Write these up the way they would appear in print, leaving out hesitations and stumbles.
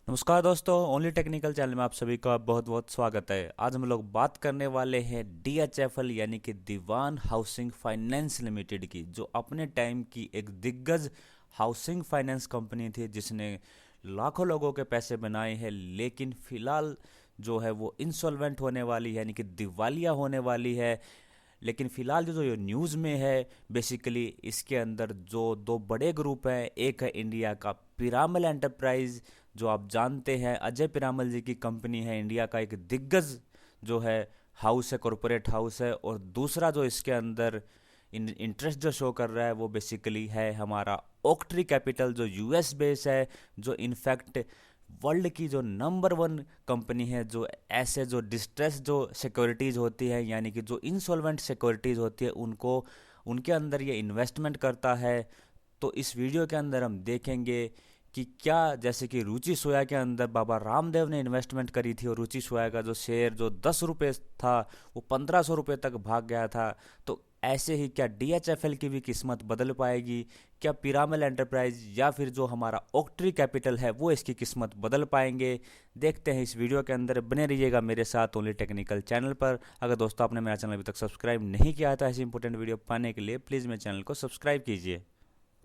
नमस्कार दोस्तों, only technical channel में आप सभी का बहुत बहुत स्वागत है। आज हम लोग बात करने वाले हैं DHFL यानी कि दीवान हाउसिंग फाइनेंस लिमिटेड की, जो अपने टाइम की एक दिग्गज हाउसिंग फाइनेंस कंपनी थी जिसने लाखों लोगों के पैसे बनाए हैं। लेकिन फिलहाल जो है वो इंसॉल्वेंट होने वाली यानी कि दिवालिया होने वाली है। लेकिन फिलहाल जो जो ये न्यूज़ में है, बेसिकली इसके अंदर जो दो बड़े ग्रुप हैं, एक है इंडिया का पिरामल एंटरप्राइज, जो आप जानते हैं अजय पिरामल जी की कंपनी है, इंडिया का एक दिग्गज जो है हाउस है, कॉरपोरेट हाउस है। और दूसरा जो इसके अंदर इंटरेस्ट जो शो कर रहा है वो बेसिकली है हमारा ओक्ट्री कैपिटल, जो यूएस बेस है, जो इनफैक्ट वर्ल्ड की जो नंबर वन कंपनी है जो ऐसे जो डिस्ट्रेस जो सिक्योरिटीज़ होती है यानी कि जो इंसॉल्वेंट सिक्योरिटीज़ होती है उनको उनके अंदर ये इन्वेस्टमेंट करता है। तो इस वीडियो के अंदर हम देखेंगे कि क्या, जैसे कि रुचि सोया के अंदर बाबा रामदेव ने इन्वेस्टमेंट करी थी और रुचि सोया का जो शेयर जो 10 रुपये था वो 1500 रुपये तक भाग गया था। तो ऐसे ही क्या DHFL की भी किस्मत बदल पाएगी? क्या पिरामल एंटरप्राइज या फिर जो हमारा ओक्ट्री कैपिटल है वो इसकी किस्मत बदल पाएंगे? देखते हैं इस वीडियो के अंदर। बने रहिएगा मेरे साथ ओनली टेक्निकल चैनल पर। अगर दोस्तों आपने मेरा चैनल अभी तक सब्सक्राइब नहीं किया है तो ऐसी इंपॉर्टेंट वीडियो पाने के लिए प्लीज़ मेरे चैनल को सब्सक्राइब कीजिए।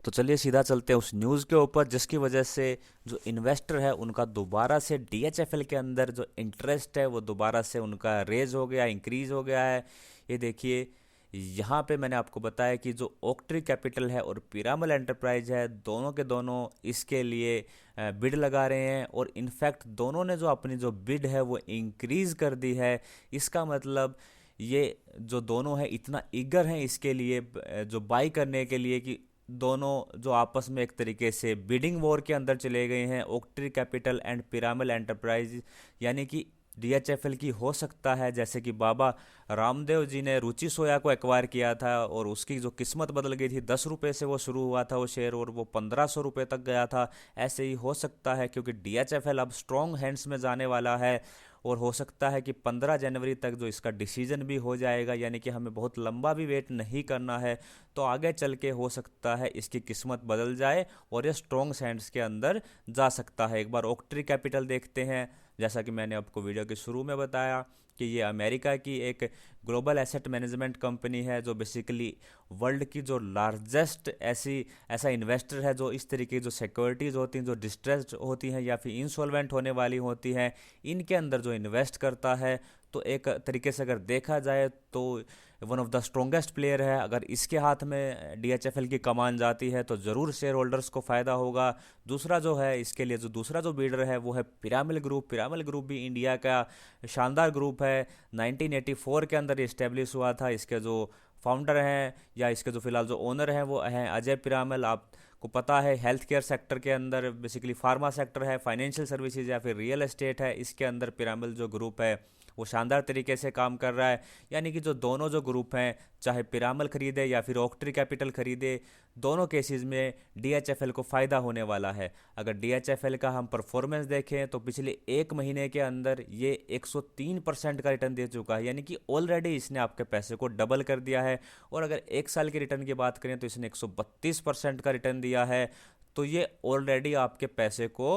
तो चलिए सीधा चलते हैं उस न्यूज़ के ऊपर, जिसकी वजह से जो इन्वेस्टर है उनका दोबारा से DHFL के अंदर जो इंटरेस्ट है वो दोबारा से उनका रेज हो गया, इंक्रीज हो गया है। ये देखिए, यहाँ पे मैंने आपको बताया कि जो ओक्ट्री कैपिटल है और पिरामल एंटरप्राइज है, दोनों के दोनों इसके लिए बिड लगा रहे हैं। और इनफैक्ट दोनों ने जो अपनी जो बिड है वो इंक्रीज कर दी है। इसका मतलब ये जो दोनों हैं इतना ईगर हैं इसके लिए, जो बाई करने के लिए, कि दोनों जो आपस में एक तरीके से बिडिंग वॉर के अंदर चले गए हैं। ओक्ट्री कैपिटल एंड पिरामल एंटरप्राइज यानी कि DHFL की हो सकता है, जैसे कि बाबा रामदेव जी ने रुचि सोया को एक्वायर किया था और उसकी जो किस्मत बदल गई थी, 10 रुपये से वो शुरू हुआ था वो शेयर और वो 1500 रुपये तक गया था। ऐसे ही हो सकता है क्योंकि DHFL अब स्ट्रॉन्ग हैंड्स में जाने वाला है और हो सकता है कि 15 जनवरी तक जो इसका डिसीजन भी हो जाएगा, यानी कि हमें बहुत लंबा भी वेट नहीं करना है। तो आगे चल के हो सकता है इसकी किस्मत बदल जाए और ये स्ट्रॉन्ग हैंड्स के अंदर जा सकता है। एक बार ओक्ट्री कैपिटल देखते हैं। जैसा कि मैंने आपको वीडियो के शुरू में बताया कि ये अमेरिका की एक ग्लोबल एसेट मैनेजमेंट कंपनी है, जो बेसिकली वर्ल्ड की जो लार्जेस्ट ऐसा इन्वेस्टर है जो इस तरीके की जो सिक्योरिटीज़ होती हैं, जो डिस्ट्रेस्ड होती हैं या फिर इंसॉल्वेंट होने वाली होती हैं, इनके अंदर जो इन्वेस्ट करता है। तो एक तरीके से अगर देखा जाए तो one of the strongest player है। अगर इसके हाथ में DHFL की कमान जाती है तो ज़रूर शेयर होल्डर्स को फ़ायदा होगा। दूसरा जो है इसके लिए, जो दूसरा जो बिल्डर है वो है पिरामिल ग्रुप। पिरामिल ग्रुप भी इंडिया का शानदार ग्रुप है। 1984 के अंदर इस्टेब्लिश हुआ था। इसके जो फाउंडर हैं या इसके जो फिलहाल जो ओनर हैं वो हैं अजय पिरामल। आपको पता है हेल्थ केयर सेक्टर के अंदर, बेसिकली फार्मा सेक्टर है, फाइनेंशियल सर्विसेज या फिर रियल एस्टेट है, इसके अंदर पिरामिल जो ग्रुप है वो शानदार तरीके से काम कर रहा है। यानी कि जो दोनों जो ग्रुप हैं, चाहे पिरामल खरीदे या फिर ओक्ट्री कैपिटल खरीदे, दोनों केसेस में DHFL को फ़ायदा होने वाला है। अगर DHFL का हम परफॉर्मेंस देखें तो पिछले एक महीने के अंदर ये 103% का रिटर्न दे चुका है, यानी कि ऑलरेडी इसने आपके पैसे को डबल कर दिया है। और अगर एक साल के रिटर्न की बात करें तो इसने 132% का रिटर्न दिया है। तो ये ऑलरेडी आपके पैसे को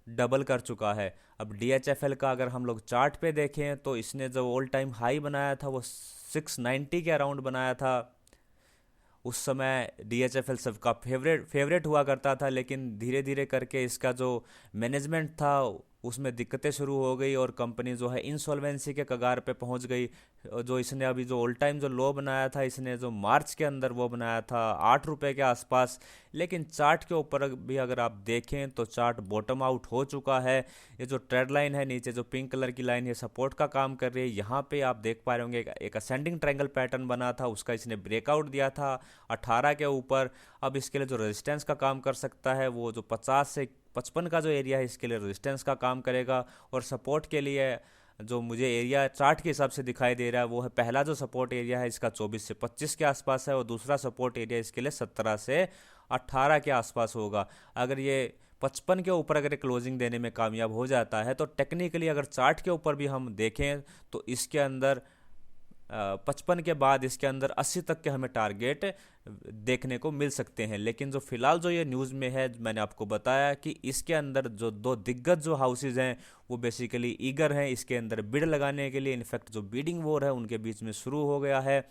डबल कर चुका है। अब DHFL का अगर हम लोग चार्ट पे देखें तो इसने जो ऑल टाइम हाई बनाया था वो 690 के अराउंड बनाया था। उस समय DHFL सबका फेवरेट हुआ करता था, लेकिन धीरे धीरे करके इसका जो मैनेजमेंट था उसमें दिक्कतें शुरू हो गई और कंपनी जो है इंसॉल्वेंसी के कगार पे पहुंच गई। जो इसने अभी जो ऑल टाइम जो लो बनाया था, इसने जो मार्च के अंदर वो बनाया था 8 रुपये के आसपास। लेकिन चार्ट के ऊपर भी अगर आप देखें तो चार्ट बॉटम आउट हो चुका है। ये जो ट्रेड लाइन है नीचे, जो पिंक कलर की लाइन, ये सपोर्ट का काम कर रही है। यहाँ पे आप देख पा रहे होंगे एक असेंडिंग ट्रायंगल पैटर्न बना था, उसका इसने ब्रेकआउट दिया था 18 के ऊपर। अब इसके लिए जो रेजिस्टेंस का काम कर सकता है वो जो 50 से 55 का जो एरिया है, इसके लिए रेजिस्टेंस का काम करेगा। और सपोर्ट के लिए जो मुझे एरिया चार्ट के हिसाब से दिखाई दे रहा है वो है, पहला जो सपोर्ट एरिया है इसका 24 से 25 के आसपास है और दूसरा सपोर्ट एरिया इसके लिए 17 से 18 के आसपास होगा। अगर ये 55 के ऊपर अगर क्लोजिंग देने में कामयाब हो जाता है तो टेक्निकली अगर चार्ट के ऊपर भी हम देखें तो इसके अंदर 55 के बाद इसके अंदर 80 तक के हमें टारगेट देखने को मिल सकते हैं। लेकिन जो फिलहाल जो ये न्यूज़ में है, मैंने आपको बताया कि इसके अंदर जो दो दिग्गज जो हाउसेज हैं वो बेसिकली ईगर हैं इसके अंदर बिड लगाने के लिए। इनफैक्ट जो बीडिंग वॉर है उनके बीच में शुरू हो गया है।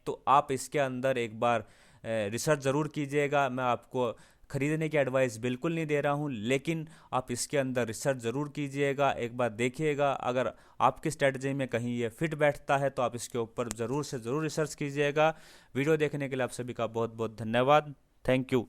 तो आप इसके अंदर एक बार रिसर्च ज़रूर कीजिएगा। मैं आपको खरीदने की एडवाइस बिल्कुल नहीं दे रहा हूँ, लेकिन आप इसके अंदर रिसर्च ज़रूर कीजिएगा, एक बार देखिएगा। अगर आपकी स्ट्रेटजी में कहीं ये फिट बैठता है तो आप इसके ऊपर ज़रूर से ज़रूर रिसर्च कीजिएगा। वीडियो देखने के लिए आप सभी का बहुत बहुत धन्यवाद। Thank you.